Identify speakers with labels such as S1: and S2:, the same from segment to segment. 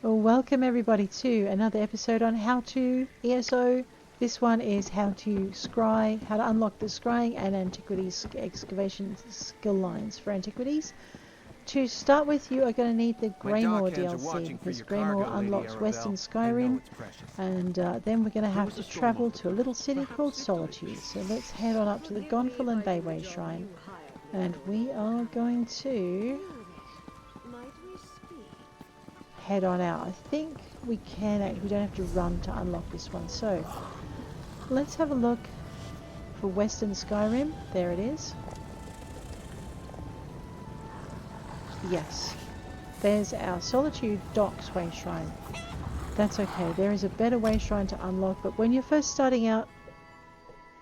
S1: Well, welcome everybody to another episode on how to ESO. This one is how to scry, how to unlock the scrying and antiquities excavation skill lines for antiquities. To start with, you are going to need the Greymore DLC because Greymore unlocks Western Skyrim, and then we're going to have to travel to a little city called Solitude. So let's head on up to the Gonfalon Bayway Shrine, and we are going to head on out. I think we can, we don't have to run to unlock this one. So let's have a look for Western Skyrim. There it is. Yes, there's our Solitude Docks Way Shrine. That's okay, there is a better way shrine to unlock, but when you're first starting out,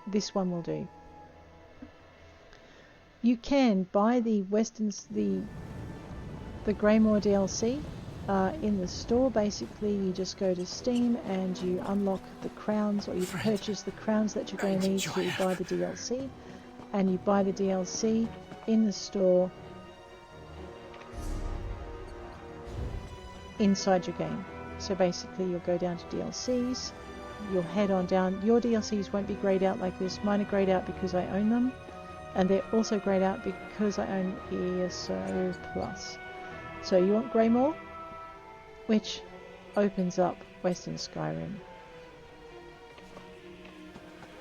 S1: this one will do. You can buy the Greymore DLC in the store. Basically, you just go to Steam and you unlock the crowns, or you purchase the crowns that you're going to need to buy the DLC, and you buy the DLC in the store inside your game. So basically you'll go down to DLCs, you'll head on down. Your DLCs won't be grayed out like this. Mine are grayed out because I own them, and they're also grayed out because I own ESO Plus. So you want Greymore, which opens up Western Skyrim.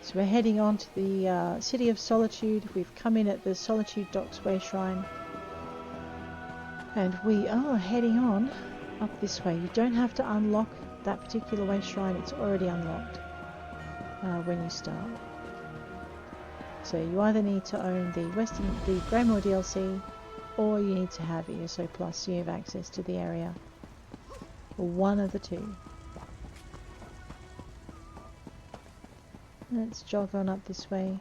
S1: So we're heading on to the City of Solitude. We've come in at the Solitude Docks Way Shrine, and we are heading on up this way. You don't have to unlock that particular way shrine, it's already unlocked when you start. So you either need to own the Greymore DLC, or you need to have ESO Plus so you have access to the area. Or one of the two. Let's jog on up this way.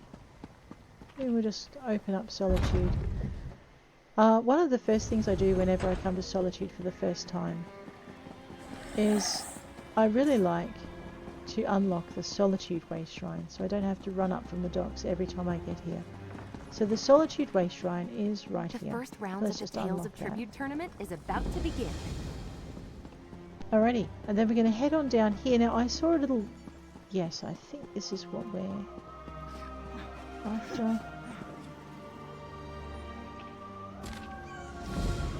S1: We will just open up Solitude. One of the first things I do whenever I come to Solitude for the first time is I really like to unlock the Solitude Way Shrine, so I don't have to run up from the docks every time I get here. So the Solitude Way Shrine is right here.
S2: The first round of the Tales of Tribute tournament is about to begin.
S1: Alrighty, and then we're going to head on down here. Now I saw a little... Yes, I think this is what we're after.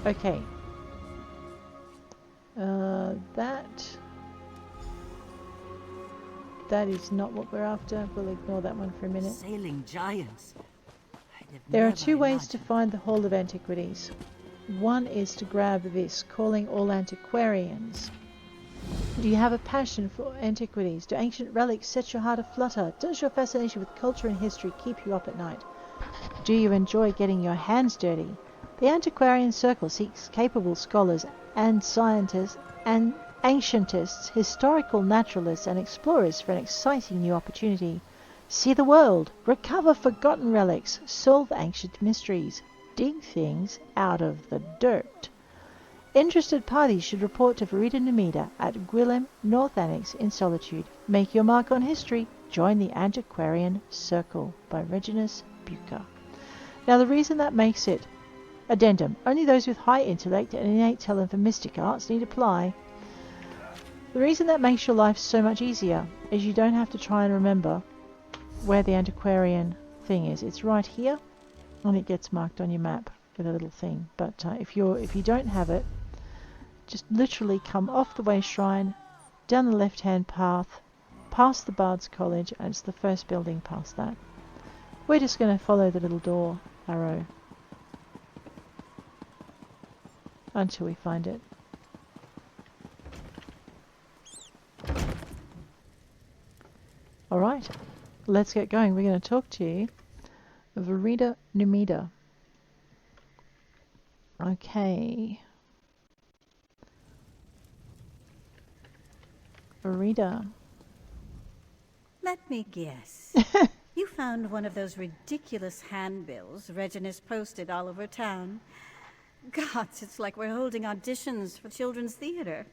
S1: Okay. That is not what we're after. We'll ignore that one for a minute.
S3: Sailing giants.
S1: There are two ways to find the Hall of Antiquities. One is to grab this, calling all antiquarians. Do you have a passion for antiquities? Do ancient relics set your heart aflutter? Does your fascination with culture and history keep you up at night? Do you enjoy getting your hands dirty? The Antiquarian Circle seeks capable scholars and scientists and ancientists, historical naturalists and explorers for an exciting new opportunity. See the world, recover forgotten relics, solve ancient mysteries, dig things out of the dirt. Interested parties should report to Verita Numida at Gwillem North Annex in Solitude. Make your mark on history. Join the Antiquarian Circle by Reginus Bucher. Now the reason that makes it Addendum. Only those with high intellect and innate talent for mystic arts need apply. The reason that makes your life so much easier is you don't have to try and remember where the antiquarian thing is. It's right here, and it gets marked on your map with a little thing. But if you don't have it, just literally come off the way shrine, down the left-hand path, past the Bard's College, and it's the first building past that. We're just going to follow the little door arrow until we find it. Alright, let's get going. We're going to talk to Verita Numida. Okay. Verita.
S3: Let me guess. You found one of those ridiculous handbills Reginus posted all over town. Gods, it's like we're holding auditions for children's theater.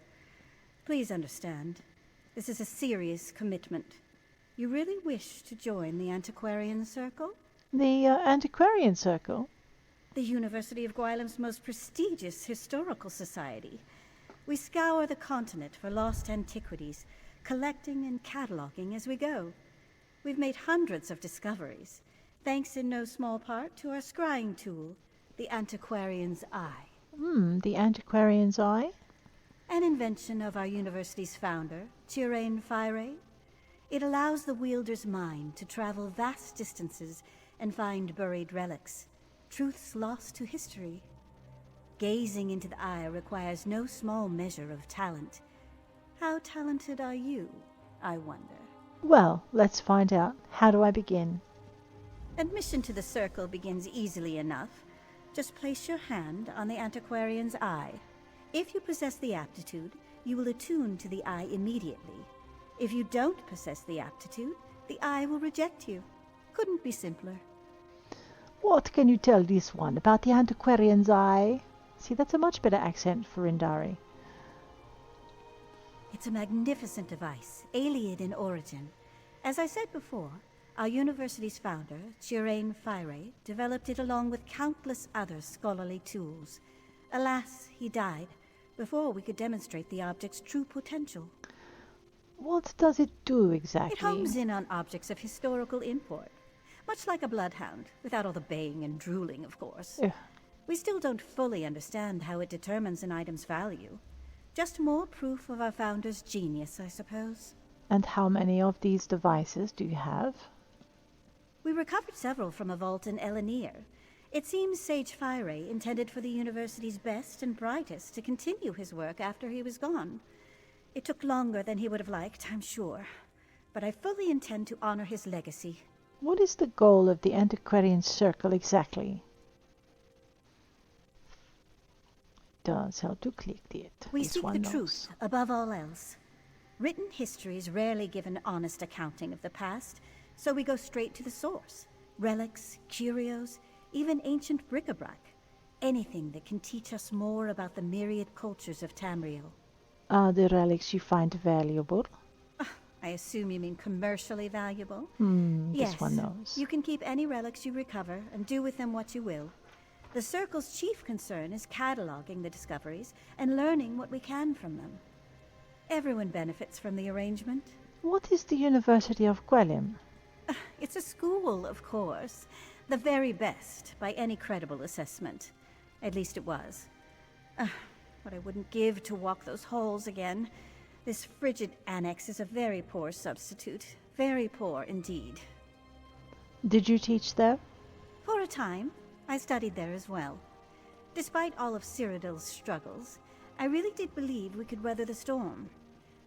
S3: Please understand, this is a serious commitment. You really wish to join the Antiquarian Circle?
S1: The Antiquarian Circle?
S3: The University of Gweilem's most prestigious historical society. We scour the continent for lost antiquities, collecting and cataloging as we go. We've made hundreds of discoveries, thanks in no small part to our scrying tool, the Antiquarian's Eye.
S1: The Antiquarian's Eye?
S3: An invention of our university's founder, Fire. It allows the wielder's mind to travel vast distances and find buried relics, truths lost to history. Gazing into the eye requires no small measure of talent. How talented are you, I wonder?
S1: Well, let's find out. How do I begin?
S3: Admission to the circle begins easily enough. Just place your hand on the Antiquarian's Eye. If you possess the aptitude, you will attune to the eye immediately. If you don't possess the aptitude, the eye will reject you. Couldn't be simpler.
S1: What can you tell this one about the Antiquarian's Eye? See, that's a much better accent for Indari.
S3: It's a magnificent device, alien in origin. As I said before, our university's founder, Fire, developed it along with countless other scholarly tools. Alas, he died before we could demonstrate the object's true potential.
S1: What does it do exactly?
S3: It homes in on objects of historical import. Much like a bloodhound, without all the baying and drooling, of course.
S1: Ugh.
S3: We still don't fully understand how it determines an item's value. Just more proof of our founder's genius, I suppose.
S1: And how many of these devices do you have?
S3: We recovered several from a vault in Elenir. It seems Sage Fire intended for the university's best and brightest to continue his work after he was gone. It took longer than he would have liked, I'm sure. But I fully intend to honor his legacy.
S1: What is the goal of the Antiquarian Circle exactly? Does help to click it.
S3: We seek the truth above all else. Written histories rarely give an honest accounting of the past, so we go straight to the source. Relics, curios, even ancient bric-a-brac. Anything that can teach us more about the myriad cultures of Tamriel.
S1: Are the relics you find valuable?
S3: I assume you mean commercially valuable?
S1: Yes,
S3: This
S1: one knows.
S3: You can keep any relics you recover and do with them what you will. The Circle's chief concern is cataloging the discoveries and learning what we can from them. Everyone benefits from the arrangement.
S1: What is the University of Quelim?
S3: It's a school, of course. The very best, by any credible assessment. At least it was. What I wouldn't give to walk those halls again. This frigid annex is a very poor substitute. Very poor indeed.
S1: Did you teach there?
S3: For a time, I studied there as well. Despite all of Cyrodiil's struggles, I really did believe we could weather the storm.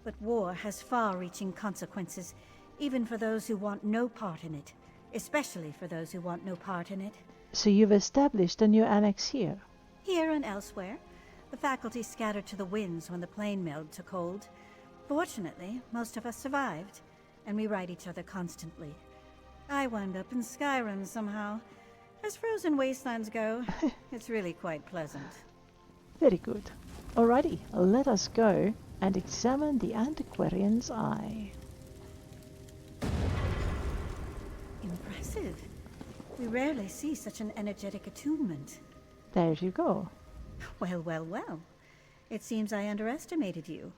S3: But war has far-reaching consequences, even for those who want no part in it. Especially for those who want no part in it.
S1: So you've established a new annex here?
S3: Here and elsewhere. The faculty scattered to the winds when the plane meld took hold. Fortunately, most of us survived, and we write each other constantly. I wound up in Skyrim somehow. As frozen wastelands go, it's really quite pleasant.
S1: Very good. Alrighty, let us go and examine the Antiquarian's Eye.
S3: Impressive. We rarely see such an energetic attunement.
S1: There you go.
S3: Well, well, well. It seems I underestimated you.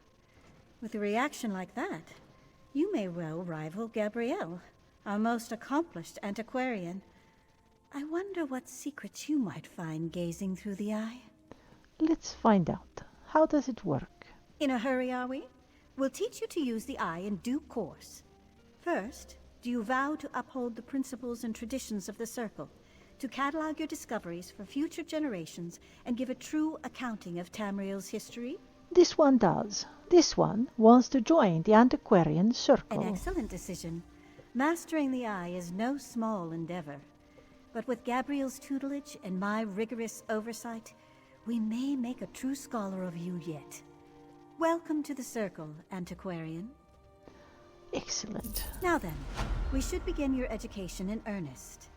S3: With a reaction like that, you may well rival Gabrielle, our most accomplished antiquarian. I wonder what secrets you might find gazing through the eye.
S1: Let's find out. How does it work?
S3: In a hurry, are we? We'll teach you to use the eye in due course. First, do you vow to uphold the principles and traditions of the Circle, to catalog your discoveries for future generations and give a true accounting of Tamriel's history?
S1: This one does. This one wants to join the Antiquarian Circle.
S3: An excellent decision. Mastering the eye is no small endeavor. But with Gabrielle's tutelage and my rigorous oversight, we may make a true scholar of you yet. Welcome to the Circle, Antiquarian.
S1: Excellent.
S3: Now then, we should begin your education in earnest.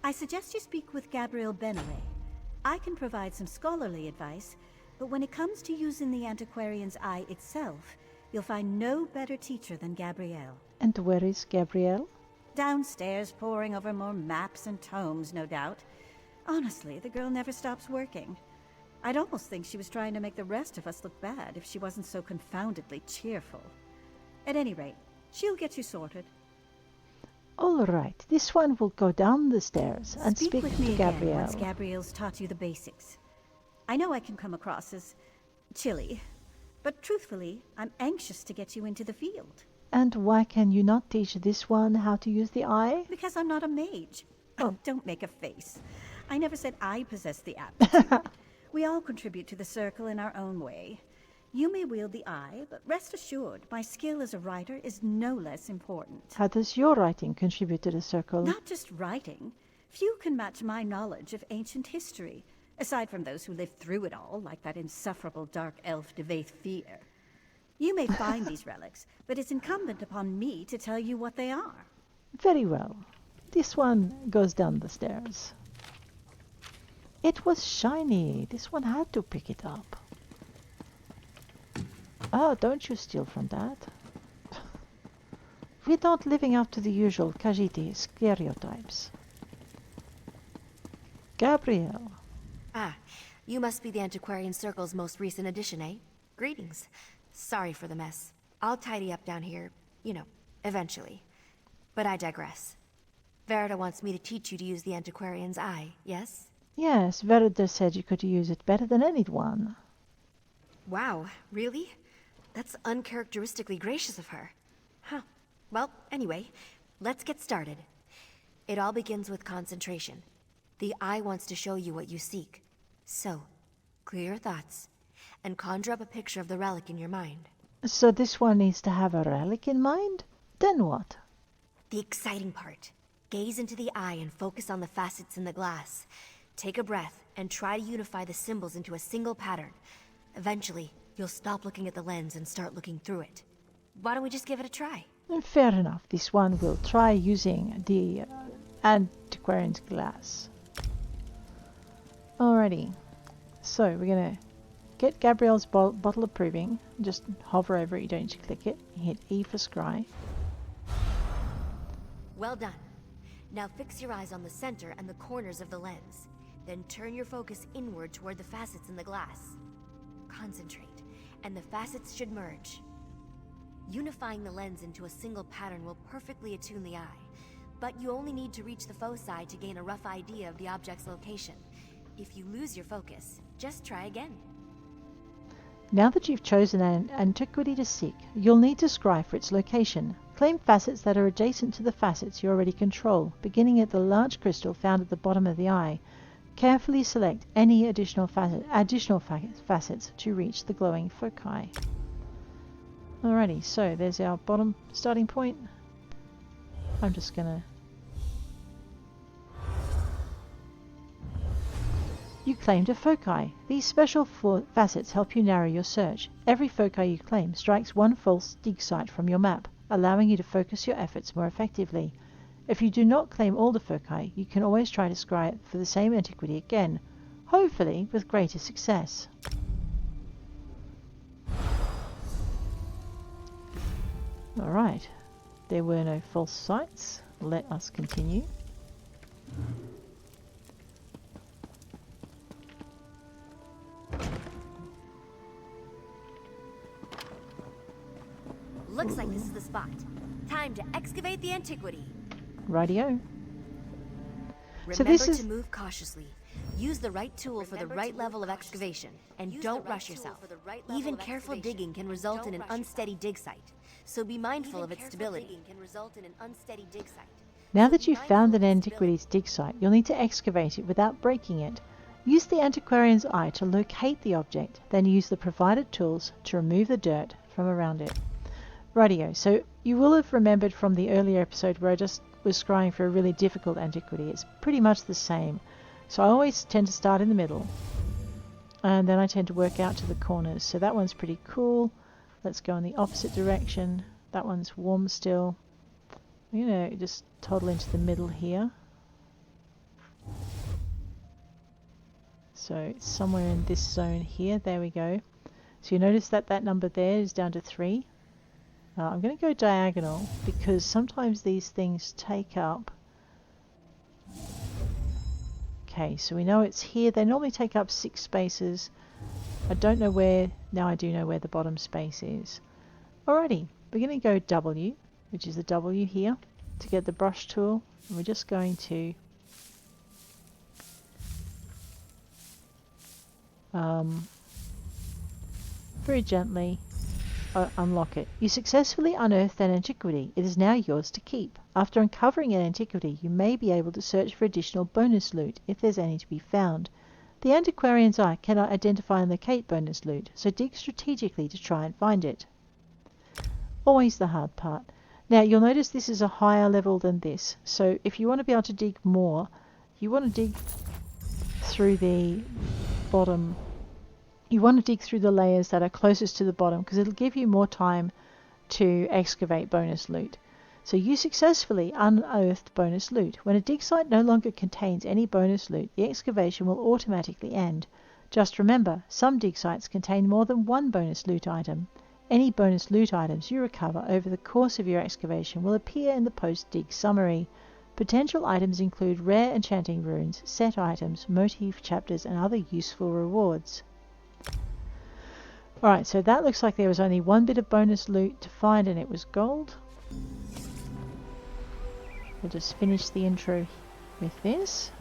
S3: I suggest you speak with Gabrielle Benere. I can provide some scholarly advice, but when it comes to using the Antiquarian's Eye itself, you'll find no better teacher than Gabrielle.
S1: And where is Gabrielle?
S3: Downstairs, poring over more maps and tomes, no doubt. Honestly, the girl never stops working. I'd almost think she was trying to make the rest of us look bad if she wasn't so confoundedly cheerful. At any rate, she'll get you sorted.
S1: All right, this one will go down the stairs and speak
S3: with
S1: to
S3: me again
S1: Gabrielle.
S3: once Gabrielle's taught you the basics. I know I can come across as chilly, but truthfully, I'm anxious to get you into the field.
S1: And why can you not teach this one how to use the eye?
S3: Because I'm not a mage.
S1: Oh.
S3: Don't make a face. I never said I possess the aptitude. We all contribute to the circle in our own way. You may wield the eye, but rest assured, my skill as a writer is no less important.
S1: How does your writing contribute to the circle?
S3: Not just writing. Few can match my knowledge of ancient history, aside from those who lived through it all, like that insufferable dark elf Devaith Fear. You may find these relics, but it's incumbent upon me to tell you what they are.
S1: Very well. This one goes down the stairs. It was shiny. This one had to pick it up. Oh, don't you steal from that. We're not living up to the usual Khajiit stereotypes. Gabrielle.
S2: Ah, you must be the Antiquarian Circle's most recent addition, eh? Greetings. Sorry for the mess. I'll tidy up down here, you know, eventually. But I digress. Verita wants me to teach you to use the Antiquarian's eye, yes?
S1: Yes, Verita said you could use it better than anyone.
S2: Wow, really? That's uncharacteristically gracious of her. Huh. Well, anyway, let's get started. It all begins with concentration. The eye wants to show you what you seek. So, clear your thoughts, and conjure up a picture of the relic in your mind.
S1: So this one needs to have a relic in mind? Then what?
S2: The exciting part. Gaze into the eye and focus on the facets in the glass. Take a breath and try to unify the symbols into a single pattern. Eventually, you'll stop looking at the lens and start looking through it. Why don't we just give it a try?
S1: Fair enough. This one will try using the Antiquarian's glass. Alrighty. So we're going to get Gabrielle's bottle of proving. Just hover over it. You don't need to click it. Hit E for scry.
S2: Well done. Now fix your eyes on the center and the corners of the lens. Then turn your focus inward toward the facets in the glass. Concentrate, and the facets should merge. Unifying the lens into a single pattern will perfectly attune the eye, but you only need to reach the foci to gain a rough idea of the object's location. If you lose your focus, just try again.
S1: Now that you've chosen an antiquity to seek, you'll need to scry for its location. Claim facets that are adjacent to the facets you already control, beginning at the large crystal found at the bottom of the eye. Carefully select any additional facets to reach the glowing foci. Alrighty, so there's our bottom starting point. I'm just gonna... You claimed a foci. These special facets help you narrow your search. Every foci you claim strikes one false dig site from your map, allowing you to focus your efforts more effectively. If you do not claim all the foci, you can always try to scry for the same antiquity again, hopefully with greater success. Alright, there were no false sites. Let us continue.
S2: Looks like this is the spot. Time to excavate the antiquity.
S1: Rightio.
S2: Remember
S1: So this is...
S2: to move cautiously. Use the right tool for the right level of excavation, and don't rush yourself. Even careful digging can result in an unsteady dig site, so be mindful of its stability.
S1: Now that you've found an antiquity's dig site, you'll need to excavate it without breaking it. Use the Antiquarian's eye to locate the object, then use the provided tools to remove the dirt from around it. Rightio, so you will have remembered from the earlier episode where I just was scrying for a really difficult antiquity. It's pretty much the same. So I always tend to start in the middle, and then I tend to work out to the corners. So that one's pretty cool. Let's go in the opposite direction. That one's warm still. You know, just toddle into the middle here. So it's somewhere in this zone here. There we go. So you notice that that number there is down to 3. I'm going to go diagonal because sometimes these things take up... Okay, so we know it's here. They normally take up 6 spaces. I don't know where. Now I do know where the bottom space is. Alrighty, we're going to go W, which is the W here, to get the brush tool. And we're just going to very gently unlock it. You successfully unearthed an antiquity. It is now yours to keep. After uncovering an antiquity, you may be able to search for additional bonus loot, if there's any to be found. The antiquarian's eye cannot identify and locate bonus loot, so dig strategically to try and find it. Always the hard part. Now, you'll notice this is a higher level than this, so if you want to be able to dig more, you want to dig through the bottom. You want to dig through the layers that are closest to the bottom, because it'll give you more time to excavate bonus loot. So you successfully unearthed bonus loot. When a dig site no longer contains any bonus loot, the excavation will automatically end. Just remember, some dig sites contain more than one bonus loot item. Any bonus loot items you recover over the course of your excavation will appear in the post-dig summary. Potential items include rare enchanting runes, set items, motif chapters, and other useful rewards. Alright, so that looks like there was only one bit of bonus loot to find, and it was gold. We'll just finish the intro with this.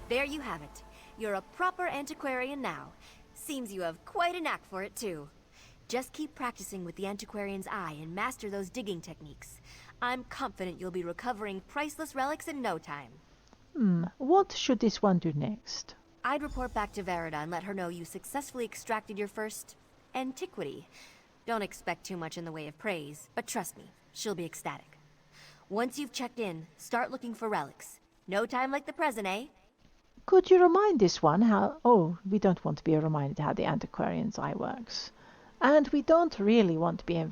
S2: There you have it. You're a proper antiquarian now. Seems you have quite a knack for it too. Just keep practicing with the antiquarian's eye and master those digging techniques. I'm confident you'll be recovering priceless relics in no time.
S1: What should this one do next?
S2: I'd report back to Verida and let her know you successfully extracted your first antiquity. Don't expect too much in the way of praise, but trust me, she'll be ecstatic. Once you've checked in, start looking for relics. No time like the present, eh?
S1: Could you remind this one how... Oh, we don't want to be reminded how the antiquarian's eye works. And we don't really want to be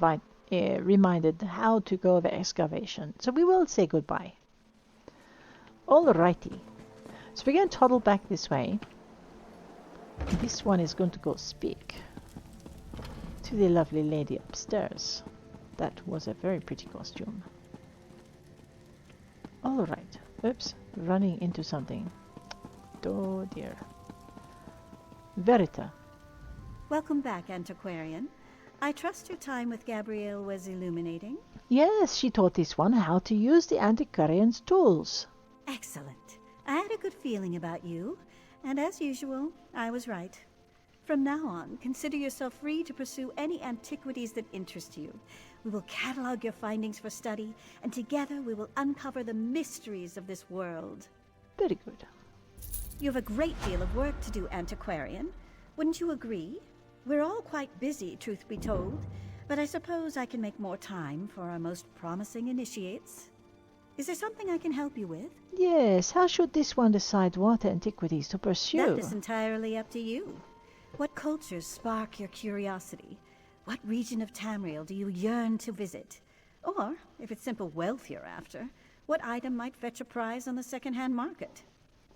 S1: reminded how to go over excavation, so we will say goodbye. Alrighty. So we're going to toddle back this way. This one is going to go speak to the lovely lady upstairs. That was a very pretty costume. Alright. Oops. Running into something. Oh dear. Verita.
S3: Welcome back, Antiquarian. I trust your time with Gabrielle was illuminating.
S1: Yes, she taught this one how to use the antiquarian's tools.
S3: Excellent. I had a good feeling about you, and as usual, I was right. From now on, consider yourself free to pursue any antiquities that interest you. We will catalog your findings for study, and together we will uncover the mysteries of this world.
S1: Very good.
S3: You have a great deal of work to do, Antiquarian. Wouldn't you agree? We're all quite busy, truth be told, but I suppose I can make more time for our most promising initiates. Is there something I can help you with?
S1: Yes, how should this one decide what antiquities to pursue?
S3: That is entirely up to you. What cultures spark your curiosity? What region of Tamriel do you yearn to visit? Or, if it's simple wealth you're after, what item might fetch a prize on the second-hand market?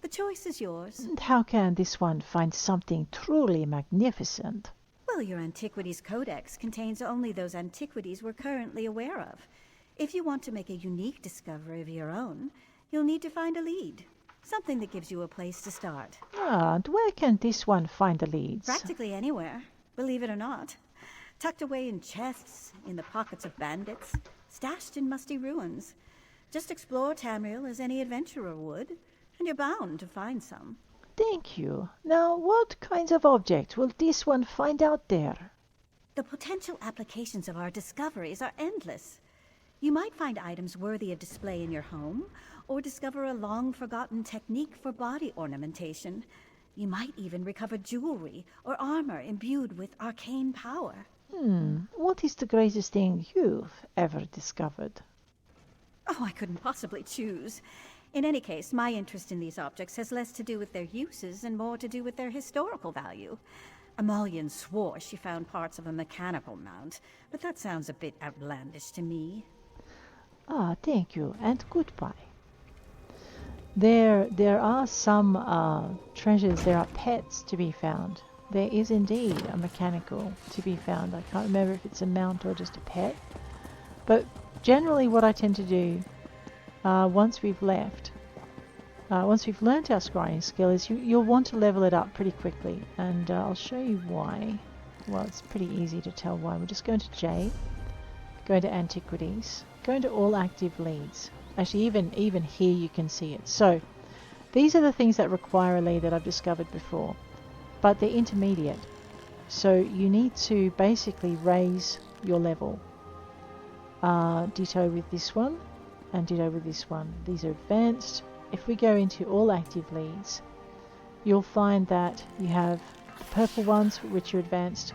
S3: The choice is yours.
S1: And how can this one find something truly magnificent?
S3: Well, your Antiquities Codex contains only those antiquities we're currently aware of. If you want to make a unique discovery of your own, you'll need to find a lead. Something that gives you a place to start.
S1: Ah, and where can this one find the leads?
S3: Practically anywhere, believe it or not. Tucked away in chests, in the pockets of bandits, stashed in musty ruins. Just explore Tamriel as any adventurer would, and you're bound to find some.
S1: Thank you. Now, what kinds of objects will this one find out there?
S3: The potential applications of our discoveries are endless. You might find items worthy of display in your home, or discover a long-forgotten technique for body ornamentation. You might even recover jewelry or armor imbued with arcane power.
S1: What is the greatest thing you've ever discovered?
S3: Oh, I couldn't possibly choose. In any case, my interest in these objects has less to do with their uses and more to do with their historical value. Amalian swore she found parts of a mechanical mount, but that sounds a bit outlandish to me.
S1: Ah, thank you, and goodbye. There are some treasures, there are pets to be found. There is indeed a mechanical to be found. I can't remember if it's a mount or just a pet. But generally what I tend to do, once we've left, once we've learnt our scrying skill, is you'll want to level it up pretty quickly, and I'll show you why. Well, it's pretty easy to tell why. We'll just go into J, go into Antiquities, go into all active leads. Actually, even here you can see it. So these are the things that require a lead that I've discovered before, but they're intermediate. So you need to basically raise your level. Ditto with this one, and ditto with this one. These are advanced. If we go into all active leads, you'll find that you have purple ones which are advanced,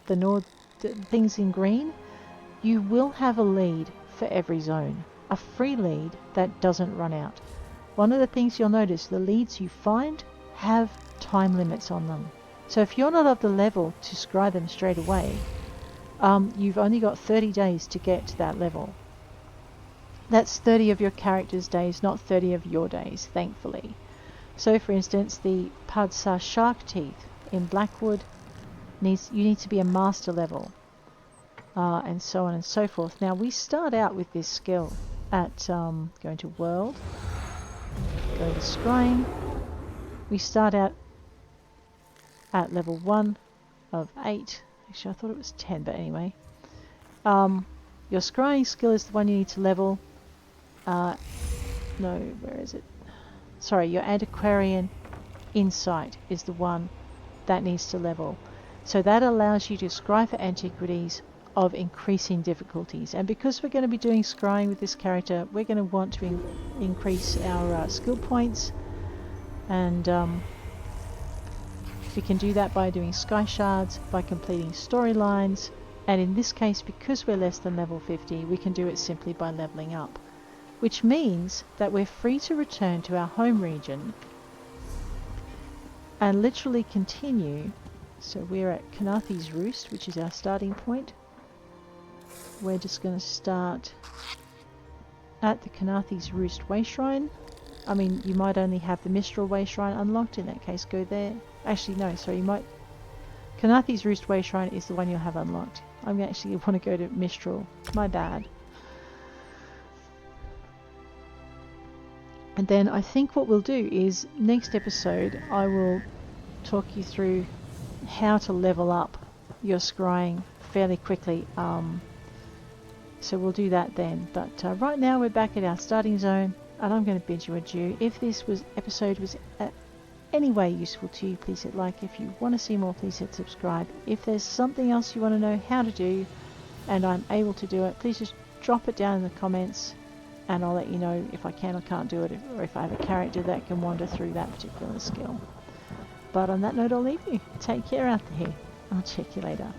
S1: the things in green. You will have a lead for every zone, a free lead that doesn't run out. One of the things you'll notice, the leads you find have time limits on them. So if you're not of the level to scry them straight away, you've only got 30 days to get to that level. That's 30 of your character's days, not 30 of your days, thankfully. So for instance, the Padsa Shark Teeth in Blackwood, you need to be a master level, and so on and so forth. Now we start out with this skill at going to World, go to Scrying. We start out at level 1 of 8. Actually, I thought it was 10, but anyway. Your scrying skill is the one you need to level. No, where is it? Sorry, your Antiquarian Insight is the one that needs to level. So that allows you to scry for antiquities of increasing difficulties. And because we're going to be doing scrying with this character, we're going to want to increase our skill points. And we can do that by doing sky shards, by completing storylines, and in this case, because we're less than level 50, we can do it simply by leveling up, which means that we're free to return to our home region and literally continue. So we're at Kanathi's Roost, which is our starting point. We're just going to start at the Kanathi's Roost Way Shrine. I mean, you might only have the Mistral Way Shrine unlocked. In that case, go there. Actually, no, sorry, you might... Kanathi's Roost Way Shrine is the one you'll have unlocked. I'm actually want to go to Mistral. My bad. And then I think what we'll do is, next episode, I will talk you through how to level up your scrying fairly quickly. So we'll do that then. But right now we're back at our starting zone, and I'm going to bid you adieu. If this episode was any way useful to you, please hit like. If you want to see more, please hit subscribe. If there's something else you want to know how to do and I'm able to do it, please just drop it down in the comments and I'll let you know if I can or can't do it, or if I have a character that can wander through that particular skill. But on that note, I'll leave you. Take care out there. I'll check you later.